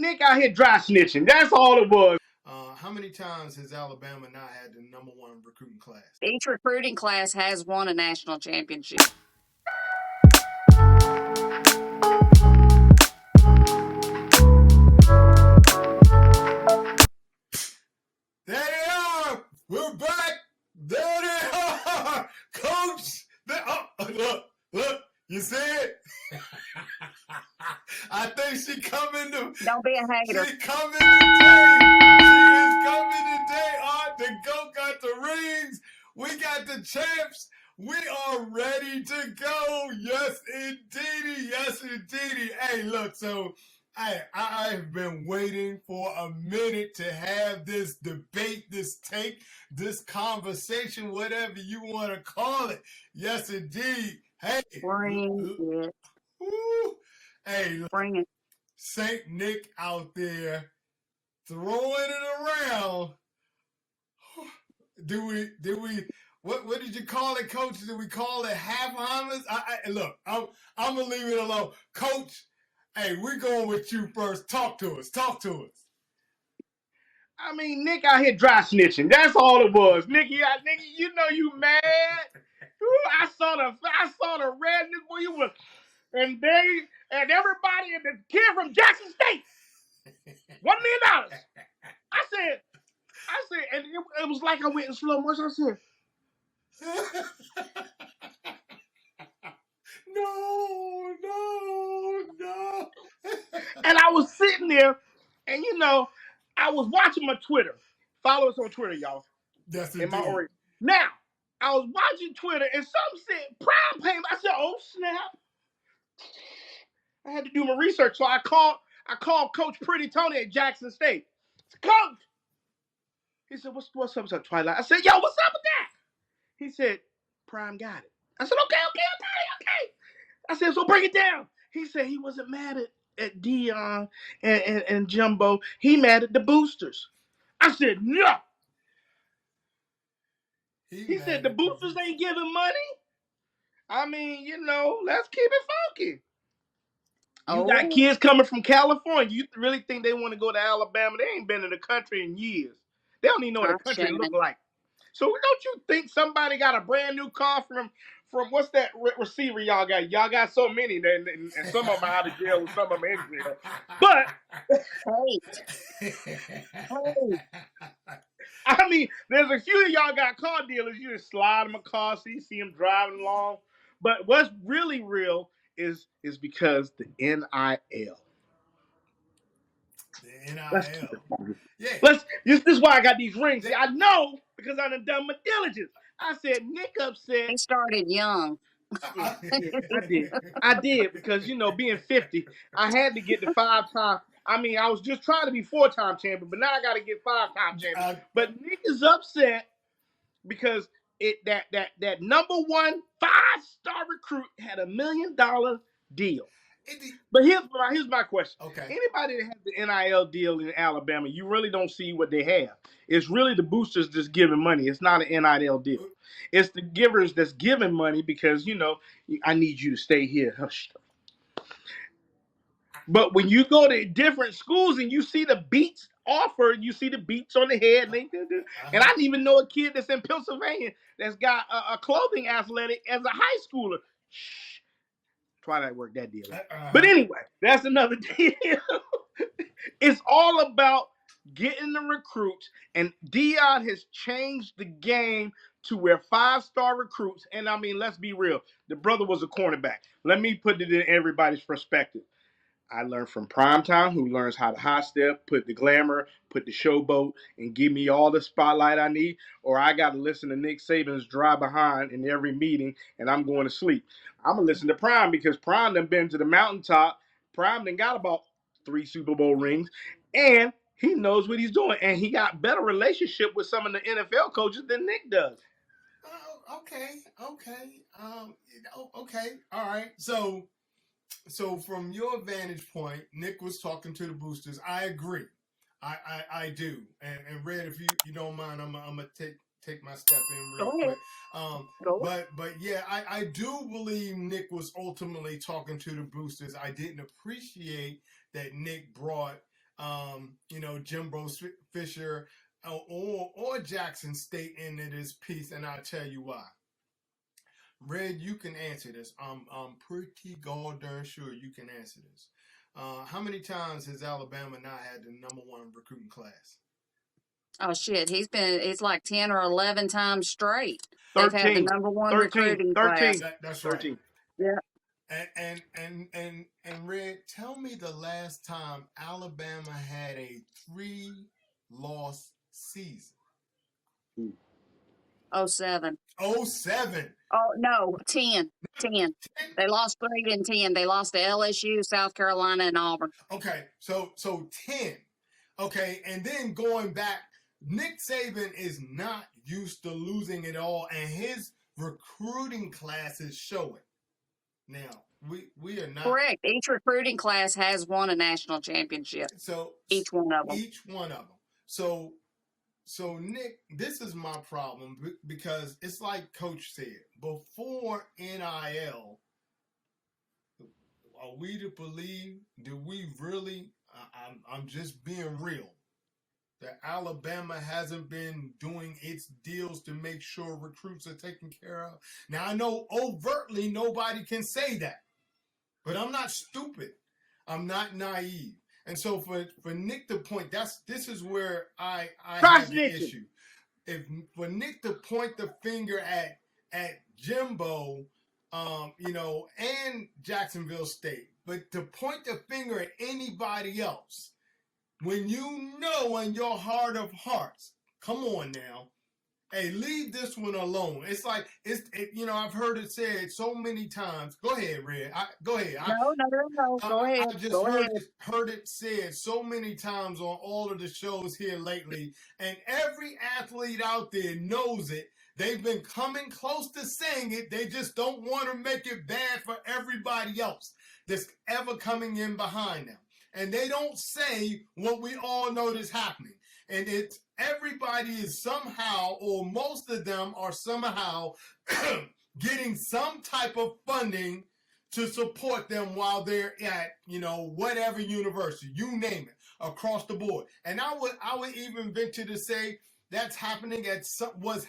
Nick out here dry snitching. That's all it was. How many times has Alabama not had the #1 recruiting class? Each recruiting class has won a national championship. There they are. We're back. There they are. Coach. Look. You see it? I think she coming to. Don't be a hater. She coming today. She is coming today. The GOAT got the rings. We got the champs. We are ready to go. Yes, indeedy. Yes, indeedy. Hey, look, so I've been waiting for a minute to have this debate, this take, this conversation, whatever you want to call it. Yes, indeed. Hey. Bring it. Woo. Hey, Bring it. Saint Nick out there throwing it around. Do we what did you call it, Coach? Did we call it half honest? Look, I'm gonna leave it alone. Coach, hey, we're going with you first. Talk to us. I mean, Nick out here dry snitching. That's all it was. Nicky, you know you mad. Ooh, I saw the red Nick where you was, and everybody and the kid from Jackson State, $1 million. I said, and it was like I went in slow motion. I said, No. And I was sitting there, and I was watching my Twitter. Follow us on Twitter, y'all. That's in my Oreo. Now, I was watching Twitter, and some said Prime Payment. I said, "Oh snap!" I had to do my research, so I called Coach Pretty Tony at Jackson State. Coach, he said, "What's up, Twilight?" I said, "Yo, what's up with that?" He said, "Prime got it." I said, "Okay." I said, "So bring it down." He said he wasn't mad at Deion and Jimbo. He mad at the boosters. I said, "No." He said the boosters ain't giving money. I mean, let's keep it funky. You got kids coming from California. You really think they want to go to Alabama? They ain't been in the country in years. They don't even know what the country look like. So don't you think somebody got a brand new car from what's that receiver y'all got? Y'all got so many, and some of them out of jail and some of them in jail. But I mean, there's a few of y'all got car dealers. You just slide them a car, so you see them driving along. But what's really real is because the NIL. The NIL. Let's keep it funky. Yeah. This is why I got these rings. See, I know because I done my diligence. I said, Nick upset. He started young. I did because, being 50, I had to get the 5-time. I mean, I was just trying to be 4-time champion, but now I got to get 5-time champion. But Nick is upset because that #1 5-star recruit had $1 million deal. But here's my question. Okay. Anybody that has the NIL deal in Alabama, you really don't see what they have. It's really the boosters just giving money. It's not an NIL deal. It's the givers that's giving money because, I need you to stay here. Hush. But when you go to different schools and you see the beats offered, you see the beats on the head. And I didn't even know a kid that's in Pennsylvania that's got a clothing athletic as a high schooler. Shh. Twilight worked that deal out. But anyway, that's another deal. It's all about getting the recruits, and Deion has changed the game to where 5-star recruits, and I mean, let's be real, the brother was a cornerback. Let me put it in everybody's perspective. I learned from Primetime, who learns how to hot step, put the glamour, put the showboat, and give me all the spotlight I need, or I got to listen to Nick Saban's dry behind in every meeting, and I'm going to sleep. I'm going to listen to Prime because Prime done been to the mountaintop. Prime done got about 3 Super Bowl rings, and he knows what he's doing, and he got better relationship with some of the NFL coaches than Nick does. Okay. All right. So from your vantage point, Nick was talking to the boosters. I agree. I do. And Red, if you don't mind, I'm gonna take my step in real quick. But yeah, I do believe Nick was ultimately talking to the boosters. I didn't appreciate that Nick brought Jimbo Fisher or Jackson State into this piece, and I'll tell you why. Red, you can answer this. I'm pretty goddamn sure you can answer this. How many times has Alabama not had the number one recruiting class? Oh shit, it's like 10 or 11 times straight. They've had the number one recruiting class. That's right. 13. Yeah. And Red, tell me the last time Alabama had a 3-loss season. 07. 07. Oh no, 10. 10. They lost 3 and 10. They lost to LSU, South Carolina, and Auburn. Okay, so 10. Okay, and then going back, Nick Saban is not used to losing it all, and his recruiting classes show it. Now, we are not correct. Each recruiting class has won a national championship. So each one of them. Each one of them. So Nick, this is my problem because it's like Coach said before NIL. Are we to believe? Do we really? I'm just being real. That Alabama hasn't been doing its deals to make sure recruits are taken care of. Now, I know overtly nobody can say that, but I'm not stupid. I'm not naive. And so for Nick to point, this is where I have the issue. For Nick to point the finger at Jimbo, and Jacksonville State, but to point the finger at anybody else, when you know in your heart of hearts, come on now, hey, leave this one alone. It's like, I've heard it said so many times. Go ahead, Red. Go ahead. No. Go ahead. I just heard it said so many times on all of the shows here lately, and every athlete out there knows it. They've been coming close to saying it. They just don't want to make it bad for everybody else that's ever coming in behind them. And they don't say what we all know is happening. And it's everybody is somehow, or most of them are somehow getting some type of funding to support them while they're at, whatever university, you name it, across the board. And I would even venture to say that's happening was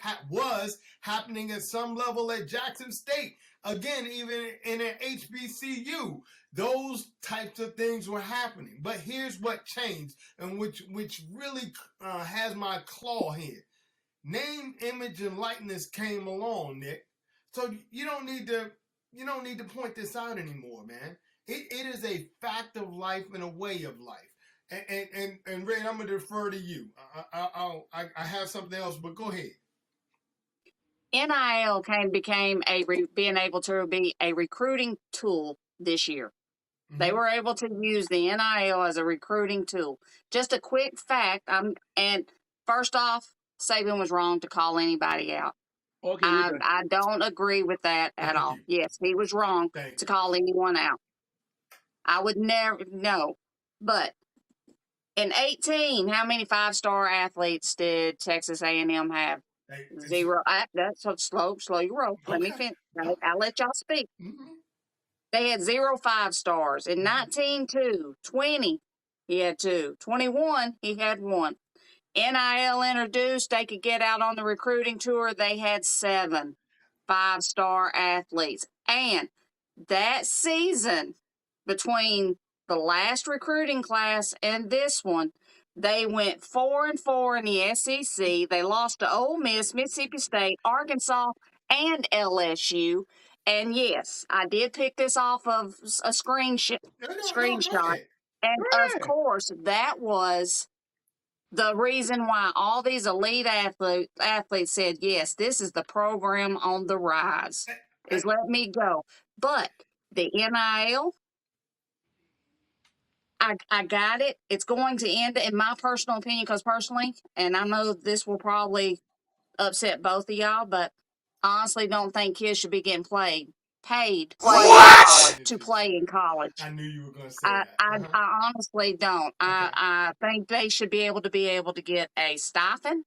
happening at some level at Jackson State. Again, even in an HBCU, those types of things were happening. But here's what changed, and which really has my claw here. Name, image, and likeness came along, Nick. So you don't need to point this out anymore, man. It is a fact of life and a way of life. And Ray, I'm gonna defer to you. I have something else, but go ahead. NIL became being able to be a recruiting tool this year. Mm-hmm. They were able to use the NIL as a recruiting tool. Just a quick fact. And first off, Saban was wrong to call anybody out. Okay, I don't agree with that at all. Yes, he was wrong to call anyone out. I would never know. But in 2018, how many 5-star athletes did Texas A&M have? 0. That's slow your roll. Okay. Let me finish. I'll let y'all speak. Mm-hmm. They had 0 5-stars. In 19, 2. 20, he had 2. 21, he had 1. NIL introduced, they could get out on the recruiting tour. They had 7 5-star athletes. And that season, between the last recruiting class and this one, they went 4-4 in the SEC. They lost to Ole Miss, Mississippi State, Arkansas, and LSU. And yes, I did pick this off of a screenshot. And of course, that was the reason why all these elite athletes said, yes, this is the program on the rise, is let me go. But the NIL, I got it. It's going to end, in my personal opinion, because personally, and I know this will probably upset both of y'all, but I honestly don't think kids should be getting paid to play in college. I knew you were going to say that. I honestly don't. Okay. I think they should be able to get a stipend.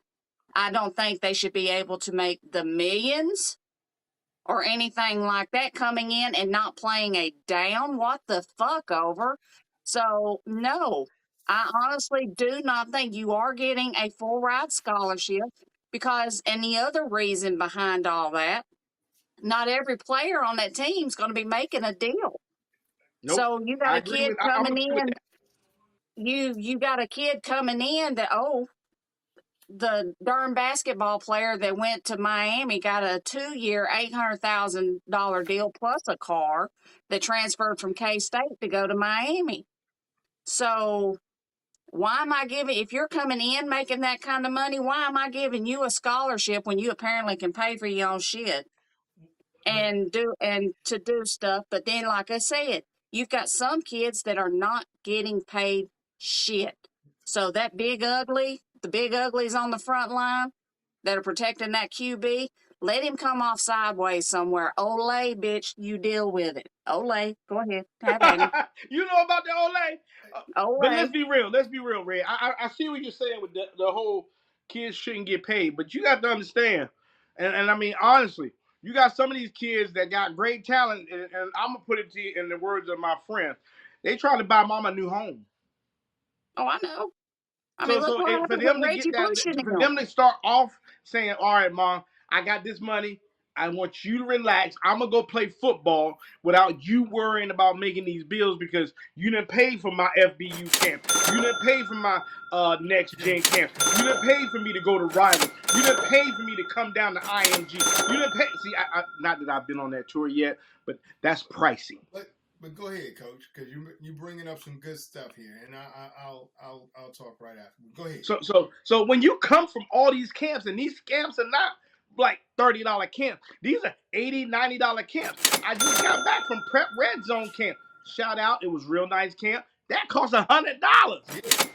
I don't think they should be able to make the millions or anything like that coming in and not playing a down what the fuck over. So, no. I honestly do not think you are getting a full ride scholarship because, and the other reason behind all that, not every player on that team is going to be making a deal. Nope. So you got I a agree kid with. I'm coming agree with in. that. You got a kid coming in that, oh, the darn basketball player that went to Miami got a 2-year, $800,000 deal plus a car that transferred from K State to go to Miami. So why am I giving, if you're coming in making that kind of money, why am I giving you a scholarship when you apparently can pay for your own shit But and to do stuff? But then, like I said, you've got some kids that are not getting paid shit. So that the big uglies on the front line that are protecting that QB, let him come off sideways somewhere. Olay, bitch, you deal with it. Olay, go ahead, have at him. You know about the Olay? But let's Olay. be real. Let's be real, Red. I see what you're saying with the whole kids shouldn't get paid, but you got to understand, and I mean honestly, you got some of these kids that got great talent, and I'm gonna put it to you in the words of my friend. They trying to buy mama a new home. Oh, I know. I mean, So look so what for happened with them to get Reggie that, Bush and for him. them to start off saying, "All right, mom, I got this money. I want you to relax. I'm gonna go play football without you worrying about making these bills because you didn't pay for my FBU camp. You didn't pay for my next gen camp. You didn't pay for me to go to rivals. You didn't pay for me to come down to IMG. You didn't pay. See, not that I've been on that tour yet, but that's pricey. but go ahead, Coach, because you bringing up some good stuff here, and I'll talk right after. Go ahead. So when you come from all these camps, and these camps are not like $30 camps. These are $80, $90 camps. I just got back from Prep Red Zone camp. Shout out, it was real nice camp. That cost $100. Yeah,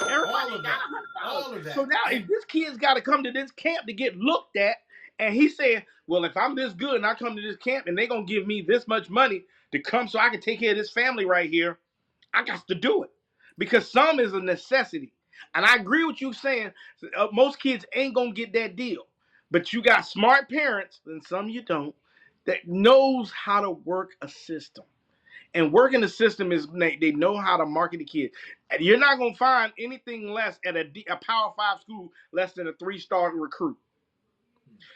Everybody all of got that, $100. all of So that, now, and if this kid's got to come to this camp to get looked at, and he said, "Well, if I'm this good and I come to this camp and they're gonna give me this much money to come so I can take care of this family right here," I got to do it because some is a necessity. And I agree with you saying most kids ain't gonna get that deal, but you got smart parents and some you don't that knows how to work a system. And working the system is they know how to market the kid. And you're not gonna find anything less at a Power Five school less than a 3-star recruit.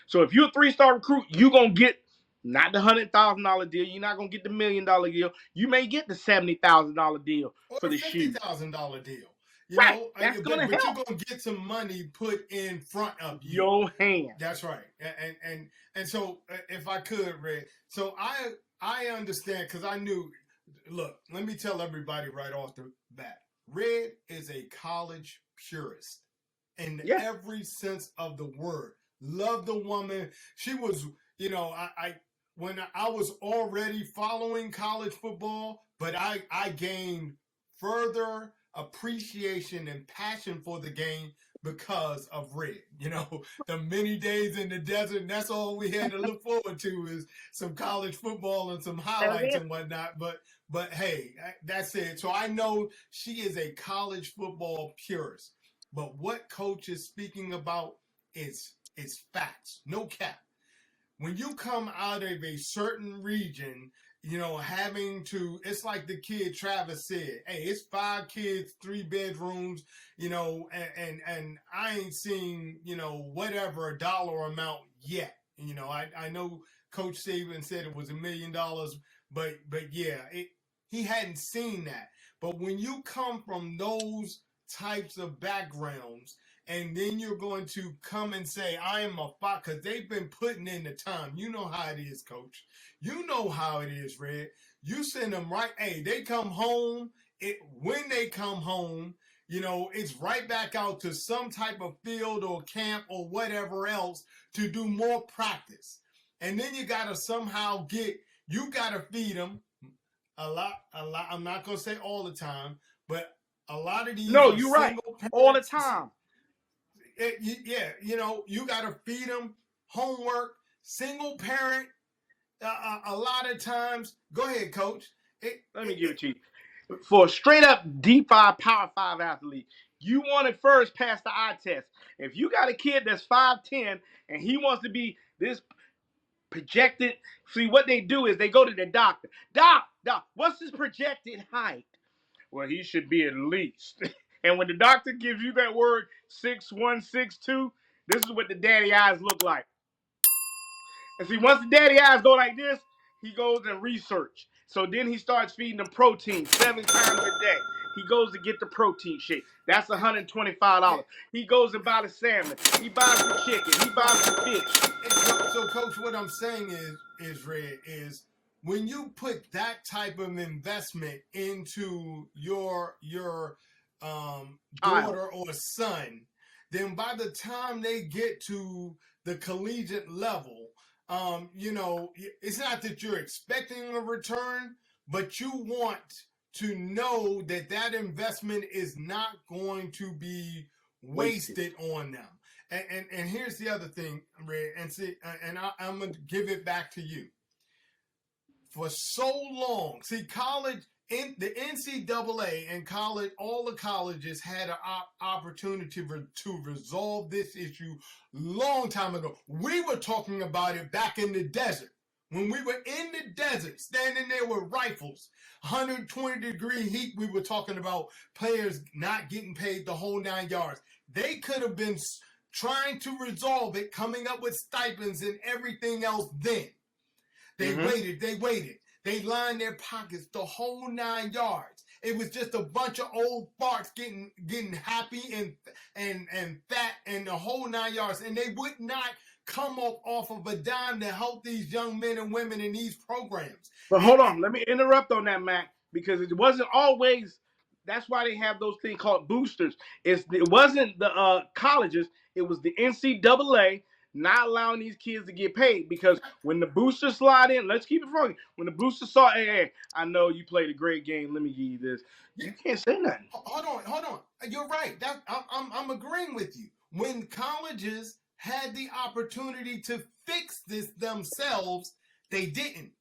So if you're a 3-star recruit, you're gonna get not the $100,000 deal. You're not gonna get the $1,000,000 deal. You may get the $70,000 deal or for the the shoes. $50,000 deal. Right. That's gonna But you're help gonna get some money put in front of you. your hand. That's right. And so if I could, Red, so I understand because I knew. Look, let me tell everybody right off the bat. Red is a college purist in Yeah. every sense of the word. Love the woman. She was, I when I was already following college football, but I gained further appreciation and passion for the game because of Red. The many days in the desert, and that's all we had to look forward to is some college football and some That was highlights it. and whatnot. But hey, that's it. So I know she is a college football purist. But what Coach is speaking about is facts, no cap. When you come out of a certain region, having to, it's like the kid Travis said, hey, it's 5 kids, 3 bedrooms, and I ain't seen, whatever dollar amount yet. I know Coach Saban said it was $1 million, but yeah, he hadn't seen that. But when you come from those types of backgrounds, and then you're going to come and say, I am a fight, because they've been putting in the time. You know how it is, Coach. You know how it is, Red. You send them right, hey, they come home. When they come home, it's right back out to some type of field or camp or whatever else to do more practice. And then you got to somehow you got to feed them a lot. I'm not going to say all the time, but a lot of these No, are you're right. single parents. All the time. You got to feed them homework, single parent. A lot of times, go ahead, Coach. Let me give it to you. For a straight up D5 Power 5 athlete, you want to first pass the eye test. If you got a kid that's 5'10 and he wants to be this projected, see what they do is they go to the doctor. Doc, what's his projected height? Well, he should be at least. And when the doctor gives you that word 6'1", 6'2", this is what the daddy eyes look like. And see, once the daddy eyes go like this, he goes and research. So then he starts feeding them protein 7 times a day. He goes to get the protein shake. That's $125. He goes and buys the salmon. He buys the chicken. He buys the fish. So, Coach, what I'm saying is Red, is when you put that type of investment into your daughter or son, then by the time they get to the collegiate level, it's not that you're expecting a return, but you want to know that that investment is not going to be wasted on them. And here's the other thing, Red, and see, and I'm gonna give it back to you. For so long, see, college, in the NCAA and college, all the colleges had an opportunity to resolve this issue long time ago. We were talking about it back in the desert. When we were in the desert, standing there with rifles, 120-degree heat, we were talking about players not getting paid the whole 9 yards. They could have been trying to resolve it, coming up with stipends and everything else then. They waited. They lined their pockets the whole 9 yards. It was just a bunch of old farts getting happy and fat and the whole 9 yards. And they would not come up off of a dime to help these young men and women in these programs. But hold on, let me interrupt on that, Mac, because it wasn't always. That's why they have those things called boosters. It wasn't the colleges. It was the NCAA not allowing these kids to get paid, because when the boosters slide in, let's keep it funky. When the boosters saw, hey, I know you played a great game. Let me give you this. You can't say nothing. Hold on. You're right. I'm agreeing with you. When colleges had the opportunity to fix this themselves, they didn't.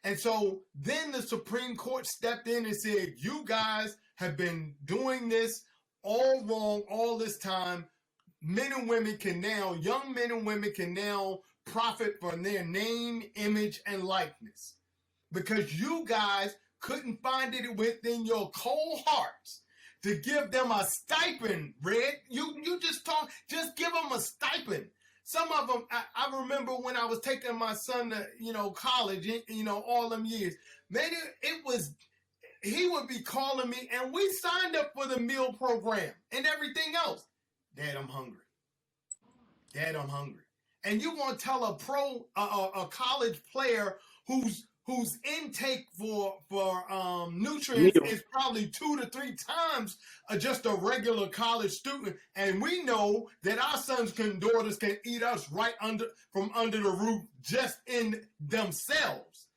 And so then the Supreme Court stepped in and said, you guys have been doing this all wrong all this time. Men and women can now, young men and women can now profit from their name, image, and likeness. Because you guys couldn't find it within your cold hearts to give them a stipend, Red. You just give them a stipend. Some of them, I remember when I was taking my son to, college, all them years. Man, he would be calling me, and we signed up for the meal program and everything else. Dad, I'm hungry. And you want to tell a college player whose intake for nutrients is probably 2 to 3 times just a regular college student, and we know that our sons and daughters can eat us from under the roof just in themselves.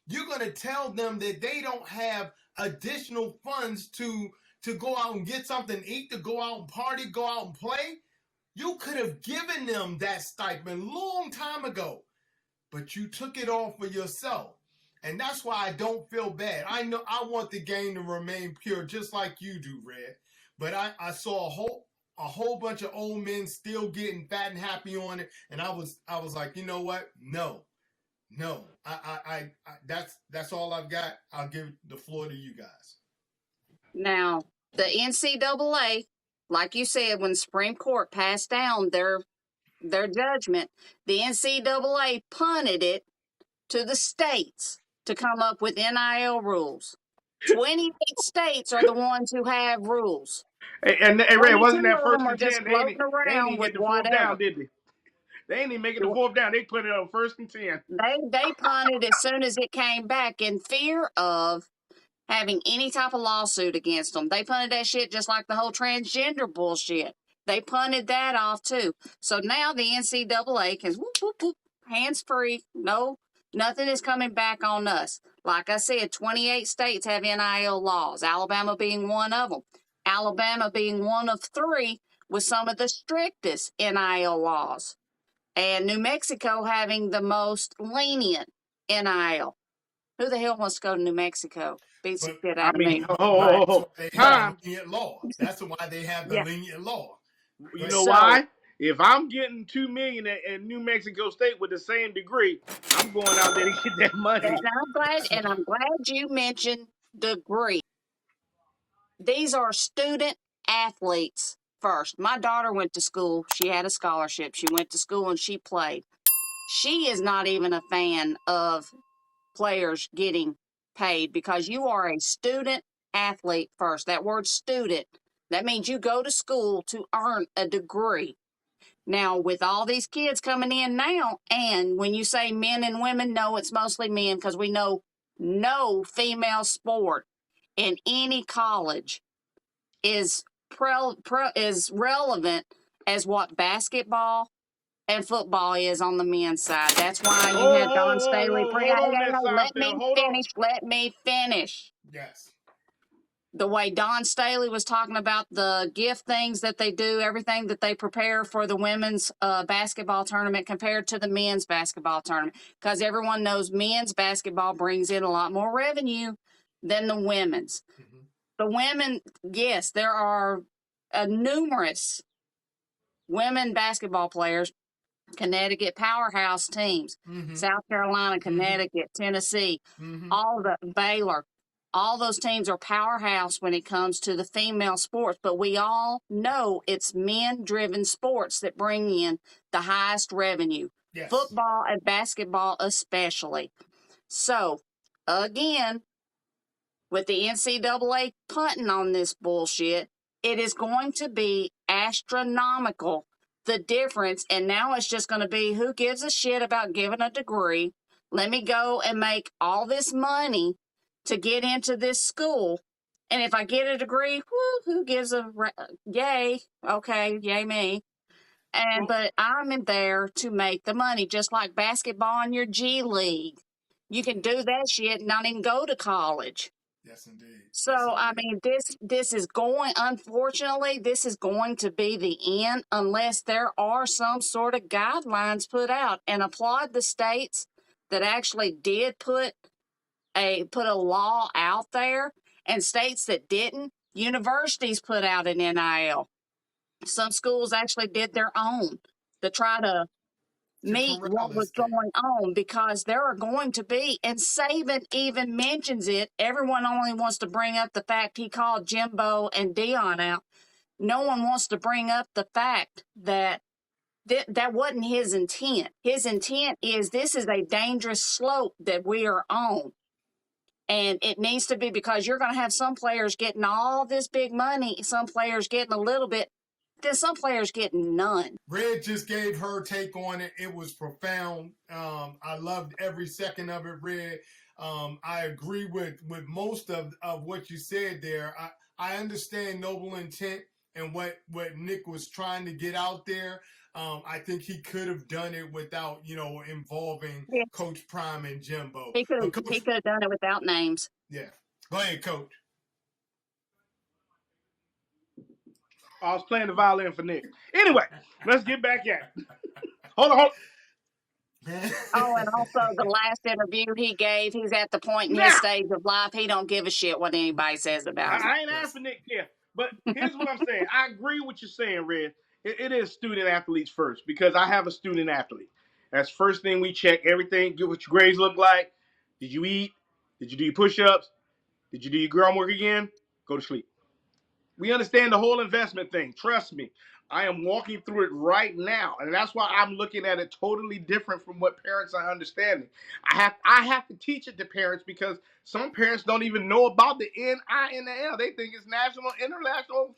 You're going to tell them that they don't have additional funds to go out and get something to eat, to go out and party, go out and play? You could have given them that stipend long time ago, but you took it all for yourself. And that's why I don't feel bad. I know I want the game to remain pure, just like you do, Red. But I saw a whole bunch of old men still getting fat and happy on it, and I was like, you know what? No. I that's all I've got. I'll give the floor to you guys. Now, the NCAA, like you said, when the Supreme Court passed down their judgment, the NCAA punted it to the states to come up with NIL rules. 28 states are the ones who have rules. And Ray, wasn't that first are and just 10? floating They ain't around even with get the fourth whatever. down, did they? They ain't even make it the fourth down. They put it on 1st and 10. They punted as soon as it came back in fear of having any type of lawsuit against them. They punted that shit just like the whole transgender bullshit. They punted that off too. So now the NCAA can whoop, whoop, whoop, hands free. No, nothing is coming back on us. Like I said, 28 states have NIL laws, Alabama being one of them. Alabama being one of 3 with some of the strictest NIL laws. And New Mexico having the most lenient NIL. Who the hell wants to go to New Mexico? Beats the shit out of me. Time. Lenient law. That's why they have the lenient law. You know why? If I'm getting $2 million at New Mexico State with the same degree, I'm going out there to get that money. And I'm glad you mentioned degree. these are student athletes first. My daughter went to school. She had a scholarship. She went to school and she played. She is not even a fan of players getting paid because you are a student athlete first. That word student, that means you go to school to earn a degree. Now, with all these kids coming in now, and when you say men and women, no, it's mostly men because we know no female sport in any college is is relevant as what basketball and football is on the men's side. That's why you had Don Staley. Hold on there, Let Seinfeld. me Hold on. finish. Let me finish. Yes. The way Don Staley was talking about the gift things that they do, everything that they prepare for the women's basketball tournament compared to the men's basketball tournament, because everyone knows men's basketball brings in a lot more revenue than the women's. Mm-hmm. The women, yes, there are numerous women basketball players, Connecticut powerhouse teams, Mm-hmm. South Carolina, Connecticut, Tennessee, all the Baylor. All those teams are powerhouse when it comes to the female sports, but we all know it's men-driven sports that bring in the highest revenue. Yes. Football and basketball especially. So, again, with the NCAA punting on this bullshit, it is going to be astronomical, the difference, and now it's just going to be who gives a shit about giving a degree. Let me go and make all this money to get into this school. And if I get a degree, who gives a yay? Okay, yay me. And but I'm in there to make the money, just like basketball in your G League. You can do that shit and not even go to college. Yes, indeed. So, yes, indeed. I mean, this is going, unfortunately, this is going to be the end unless there are some sort of guidelines put out, and applaud the states that actually did put a law out there, and states that didn't. Universities put out an NIL. Some schools actually did their own to try to meet what was going on, because there are going to be, and Saban even mentions it. Everyone only wants to bring up the fact he called Jimbo and Deion out. No one wants to bring up the fact that that wasn't his intent. His intent is this is a dangerous slope that we are on. And it needs to be, because you're going to have some players getting all this big money, some players getting a little bit, then some players getting none. Red just gave her take on it. It was profound. I loved every second of it, Red. I agree with most of what you said there. I understand noble intent and what Nick was trying to get out there. I think he could have done it without, involving Coachprime and Jimbo. He could have done it without names. Yeah. Go ahead, Coach. I was playing the violin for Nick. Anyway, let's get back at it. Hold on. Oh, and also the last interview he gave, he's at the point in his stage of life, he don't give a shit what anybody says about him. I ain't asking Nick here, but here's what I'm saying. I agree with what you're saying, Red. It is student athletes first, because I have a student athlete. That's the first thing we check. Everything, get what your grades look like. Did you eat? Did you do your push-ups? Did you do your groundwork again? Go to sleep. We understand the whole investment thing. Trust me. I am walking through it right now, and that's why I'm looking at it totally different from what parents are understanding. I have to teach it to parents, because some parents don't even know about the NIL. They think it's national, international,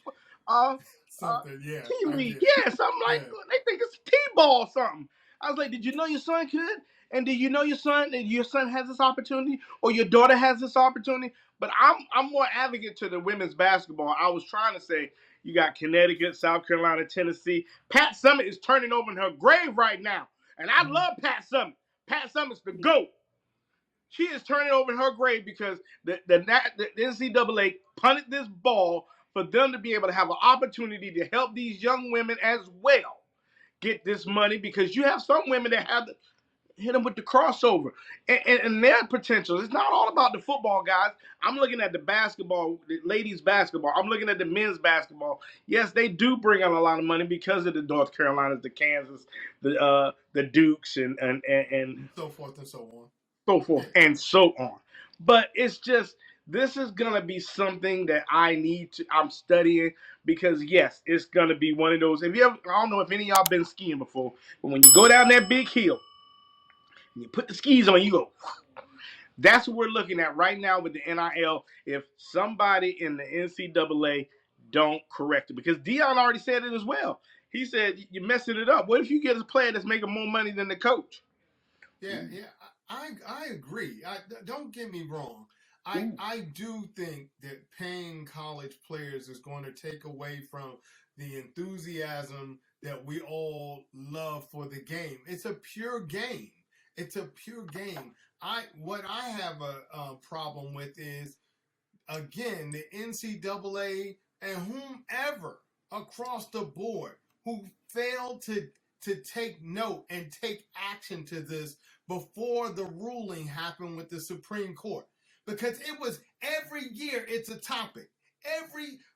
something, yeah, team league. Yeah, something like they think it's T-ball or something. I was like, did you know your son could? And did you know your son has this opportunity, or your daughter has this opportunity? But I'm more advocate to the women's basketball. I was trying to say, you got Connecticut, South Carolina, Tennessee. Pat Summitt is turning over in her grave right now. And I love Pat Summitt. Pat Summitt's the GOAT. She is turning over in her grave because the NCAA punted this ball for them to be able to have an opportunity to help these young women as well get this money, because you have some women that have hit them with the crossover and their potential. It's not all about the football, guys. I'm looking at the basketball, the ladies basketball. I'm looking at the men's basketball. Yes, they do bring on a lot of money because of the North Carolinas, the Kansas, the Dukes, and so forth and so on. So forth and so on. But it's just This is gonna be something that I'm studying because yes, it's gonna be one of those. If you ever, I don't know if any of y'all been skiing before, but when you go down that big hill and you put the skis on, you go. That's what we're looking at right now with the NIL. If somebody in the NCAA don't correct it, because Deion already said it as well. He said you're messing it up. What if you get a player that's making more money than the coach? Yeah, I agree. Don't get me wrong. I do think that paying college players is going to take away from the enthusiasm that we all love for the game. It's a pure game. It's a pure game. What I have a problem with is, again, the NCAA and whomever across the board who failed to take note and take action to this before the ruling happened with the Supreme Court. Because it was every year it's a topic.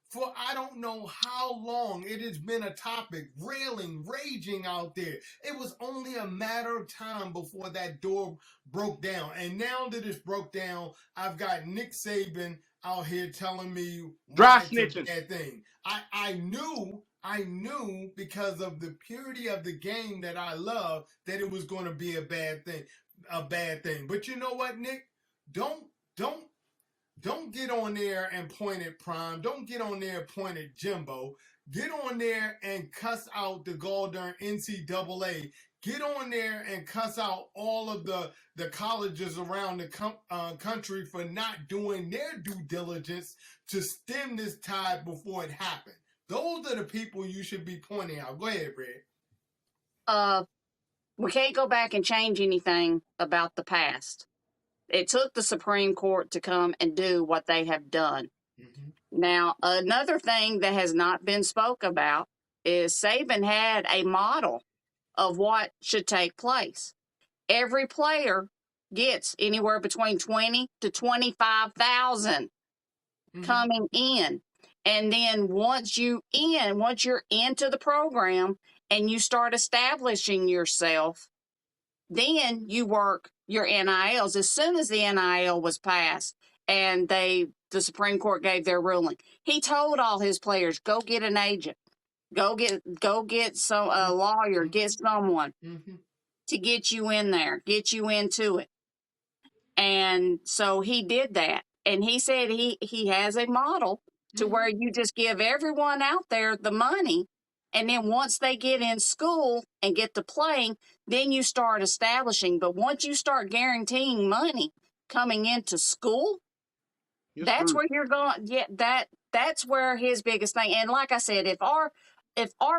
For I don't know how long it has been a topic, raging out there. It was only a matter of time before that door broke down. And now that it's broke down, I've got Nick Saban out here telling me Dry why it's a snitching. bad thing. I knew because of the purity of the game that I love that it was going to be a bad thing. But you know what, Nick? Don't get on there and point at Prime. Don't get on there and point at Jimbo. Get on there and cuss out the golden NCAA. Get on there and cuss out all of the colleges around the country for not doing their due diligence to stem this tide before it happened. Those are the people you should be pointing out. Go ahead, Red. We can't go back and change anything about the past. It took the Supreme Court to come and do what they have done. Mm-hmm. Now, another thing that has not been spoke about is Saban had a model of what should take place. Every player gets anywhere between 20 to 25,000 coming in. And then once you're into the program and you start establishing yourself, then you work your NILs. As soon as the NIL was passed and the Supreme Court gave their ruling, he told all his players, go get an agent, go get a lawyer, get someone to get you in there, get you into it. And so he did that. And he said he has a model to where you just give everyone out there the money. And then once they get in school and get to playing, then you start establishing. But once you start guaranteeing money coming into school, that's where you're going. Yeah, that's where his biggest thing. And like I said, if our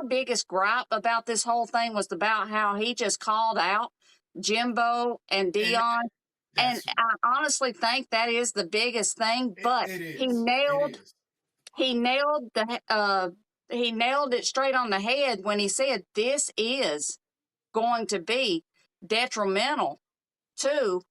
biggest gripe about this whole thing was about how he just called out Jimbo and Deion, and I honestly think that is the biggest thing. But he nailed it straight on the head when he said this is going to be detrimental to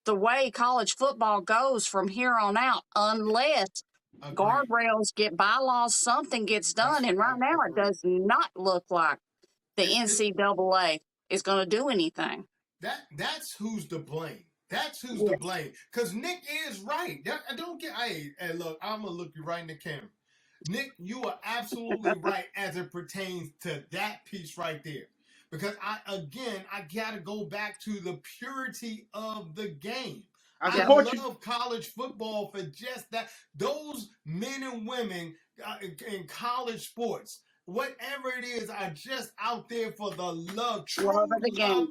the way college football goes from here on out, unless guardrails get bylaws, something gets done. And right now it does not look like the NCAA is going to do anything. That's who's to blame. That's who's to blame. Because Nick is right. Hey, look, I'm going to look you right in the camera. Nick, you are absolutely right as it pertains to that piece right there. Because I got to go back to the purity of the game. I love college football for just that. Those men and women in college sports, whatever it is, are just out there for the love, true love of the game.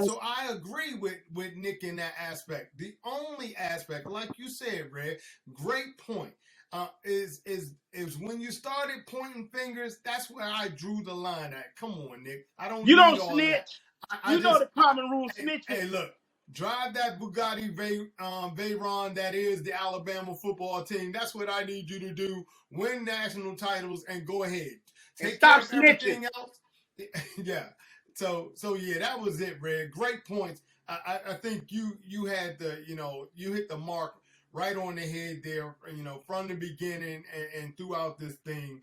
So I agree with Nick in that aspect. The only aspect, like you said, Red, great point, is when you started pointing fingers, that's where I drew the line at. Come on, Nick. You don't snitch. You know the common rule, snitch. Hey, look. Drive that Bugatti Veyron that is the Alabama football team. That's what I need you to do. Win national titles and go ahead. Take care of everything else. Yeah. So yeah, that was it, Red. Great points. I think you had you hit the mark right on the head there, from the beginning and throughout this thing.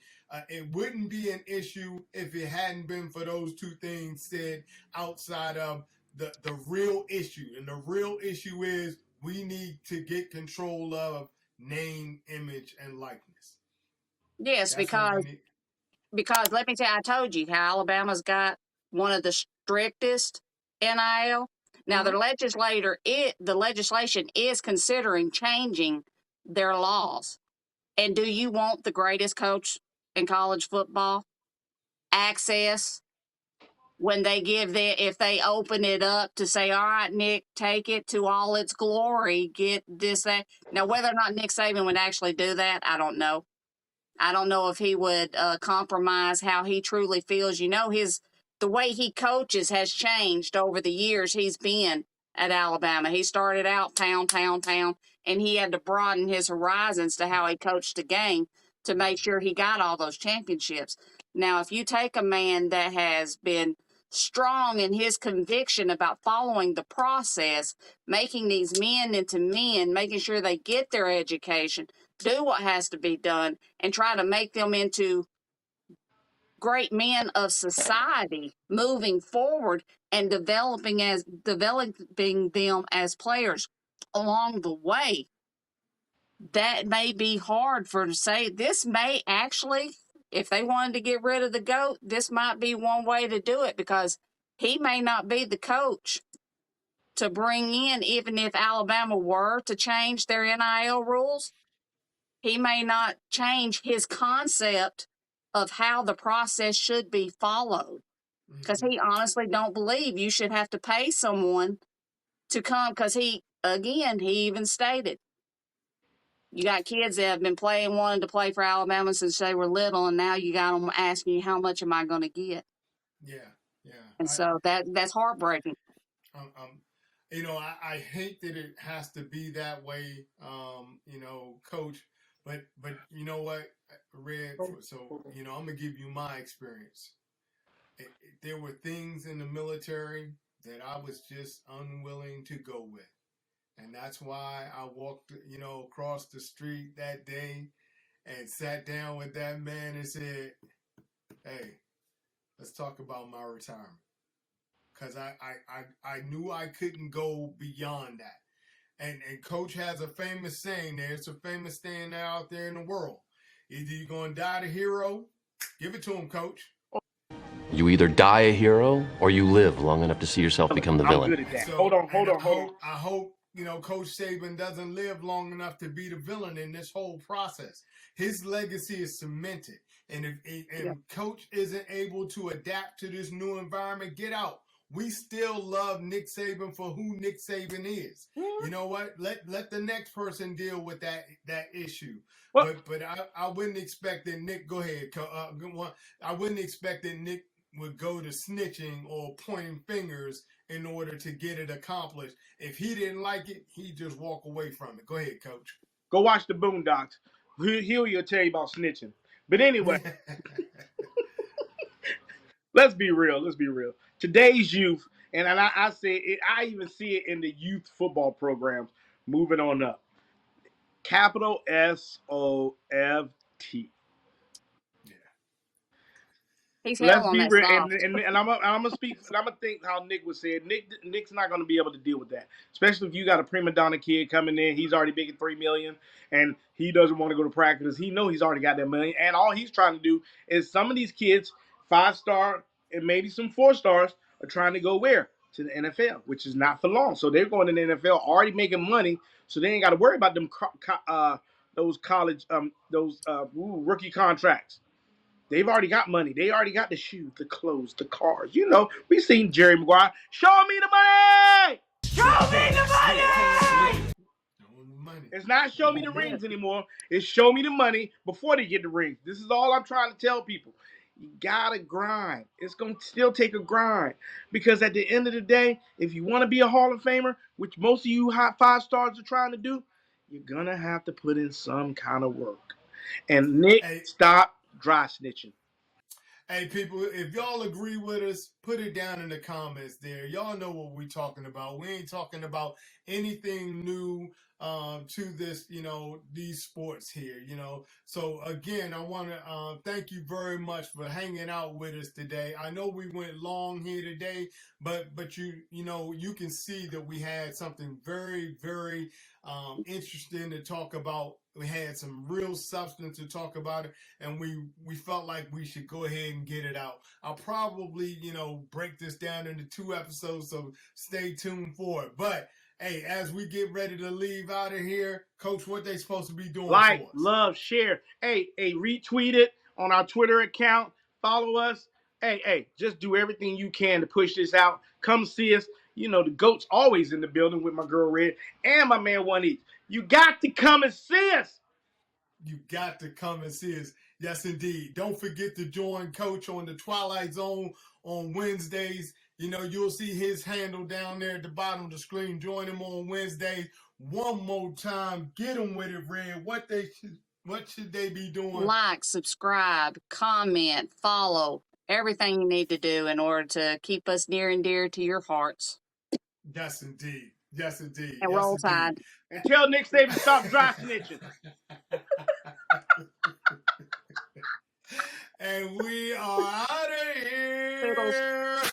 It wouldn't be an issue if it hadn't been for those two things said outside of the real issue. And the real issue is We need to get control of name, image, and likeness. Yes, That's what we need. because let me tell you, I told you how Alabama's got one of the strictest NIL. Now Mhm. the legislation is considering changing their laws. And do you want the greatest coach in college football access when they if they open it up to say, all right, Nick, take it to all its glory, get this, that. Now, whether or not Nick Saban would actually do that, I don't know. I don't know if he would compromise how he truly feels. You know, the way he coaches has changed over the years he's been at Alabama. He started out pound, pound, pound, and he had to broaden his horizons to how he coached the game to make sure he got all those championships. Now, if you take a man that has been strong in his conviction about following the process, making these men into men, making sure they get their education, do what has to be done, and try to make them into great men of society moving forward and developing them as players along the way. That may be hard for to say. This may actually, if they wanted to get rid of the GOAT, this might be one way to do it, because he may not be the coach to bring in, even if Alabama were to change their NIL rules. He may not change his concept of how the process should be followed, because he honestly don't believe you should have to pay someone to come, because he even stated, you got kids that have been wanting to play for Alabama since they were little, and now you got them asking you, how much am I going to get? Yeah, yeah. And so that's heartbreaking. I hate that it has to be that way, Coach. But you know what, Red? I'm gonna give you my experience. There were things in the military that I was just unwilling to go with, and that's why I walked, across the street that day and sat down with that man and said, "Hey, let's talk about my retirement." Because I knew I couldn't go beyond that. And Coach has a famous saying there. It's a famous saying out there in the world. Either you're going to die the hero, give it to him, Coach. You either die a hero or you live long enough to see yourself become the I'm villain. good at that. So, Hold on. I hope Coach Saban doesn't live long enough to be the villain in this whole process. His legacy is cemented, and if Coach isn't able to adapt to this new environment, get out. We still love Nick Saban for who Nick Saban is. You know what? Let the next person deal with that issue. Well, But I wouldn't expect that Nick. Go ahead. I wouldn't expect that Nick would go to snitching or pointing fingers in order to get it accomplished. If he didn't like it, he'd just walk away from it. Go ahead, Coach. go watch the Boondocks. He'll tell you about snitching. But anyway, let's be real. Today's youth, and I say it, I even see it in the youth football programs moving on up. Capital SOFT. He's hell Let's on be that real, soft. and I'm gonna speak, and I'm gonna think how Nick would say it. Nick's not gonna be able to deal with that, especially if you got a prima donna kid coming in. He's already making $3 million, and he doesn't want to go to practice. He knows he's already got that money, and all he's trying to do is some of these kids, 5-star and maybe some 4-stars, are trying to go where to the NFL, which is not for long. So they're going to the NFL already making money, so they ain't got to worry about them those college rookie contracts. They've already got money. They already got the shoes, the clothes, the cars. We seen Jerry Maguire. Show me the money! Show me the money! It's not show me the rings anymore. It's show me the money before they get the rings. This is all I'm trying to tell people. You gotta grind. It's gonna still take a grind. Because at the end of the day, if you want to be a Hall of Famer, which most of you hot 5-stars are trying to do, you're gonna have to put in some kind of work. And Nick, stop dry snitching. Hey, people, if y'all agree with us, put it down in the comments there. Y'all know what we're talking about. We ain't talking about anything new. to this, these sports here, So again, I want to thank you very much for hanging out with us today. I know we went long here today, but you can see that we had something very, very interesting to talk about. We had some real substance to talk about it, and we felt like we should go ahead and get it out. I'll probably, break this down into 2 episodes, so stay tuned for it. But hey, as we get ready to leave out of here, Coach, what they supposed to be doing Like, for us? love, share. Hey, retweet it on our Twitter account. Follow us. Hey, just do everything you can to push this out. Come see us. The GOAT's always in the building with my girl Red and my man OnEach. You got to come and see us. You got to come and see us. Yes, indeed. Don't forget to join Coach on the Twilight Zone on Wednesdays. You'll see his handle down there at the bottom of the screen. Join him on Wednesdays. One more time. Get them with it, Red. What should they be doing? Like, subscribe, comment, follow. Everything you need to do in order to keep us near and dear to your hearts. Yes, indeed. Yes, indeed. And Roll Tide. And tell Nick Saban to stop dry snitching. And we are out of here.